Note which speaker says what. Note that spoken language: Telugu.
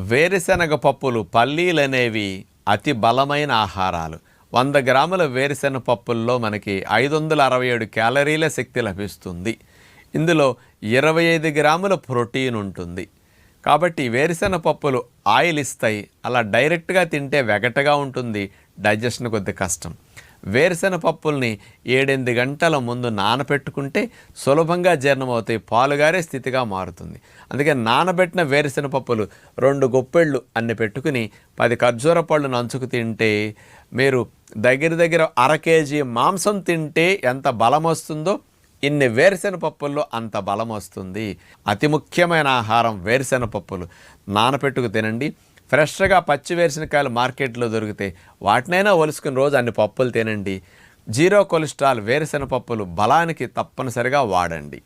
Speaker 1: వేరుశనగ పప్పులు పల్లీలనేవి అతి బలమైన ఆహారాలు. 100 గ్రాముల వేరుశనగ పప్పుల్లో మనకి 567 క్యాలరీల శక్తి లభిస్తుంది. ఇందులో 25 గ్రాముల ప్రోటీన్ ఉంటుంది. కాబట్టి వేరుశనగ పప్పులు ఆయిల్ ఇస్తాయి. అలా డైరెక్ట్గా తింటే వెగటగా ఉంటుంది, డైజెషన్ కొద్ది కష్టం. వేరుశనగ పప్పుల్ని 7-8 గంటల ముందు నానబెట్టుకుంటే సులభంగా జీర్ణమవుతాయి, పాలుగారే స్థితిగా మారుతుంది. అందుకే నానబెట్టిన వేరుశనగ పప్పులు 2 గుప్పెళ్ళు అన్ని పెట్టుకుని 10 ఖర్జూర పళ్ళు నంచుకు తింటే మీరు దగ్గర 1/2 కేజీ మాంసం తింటే ఎంత బలం వస్తుందో ఇన్ని వేరుశనగ పప్పుల్లో అంత బలం వస్తుంది. అతి ముఖ్యమైన ఆహారం వేరుశనగ పప్పులు. నానపెట్టుకు తినండి. ఫ్రెష్గా పచ్చి వేరుశనగకాయలు మార్కెట్లో దొరుకుతాయి, వాటినైనా ఒలుసుకుని రోజు అన్ని పప్పులు తినండి. 0 కొలెస్ట్రాల్ వేరుశనగ పప్పులు బలానికి తప్పనిసరిగా వాడండి.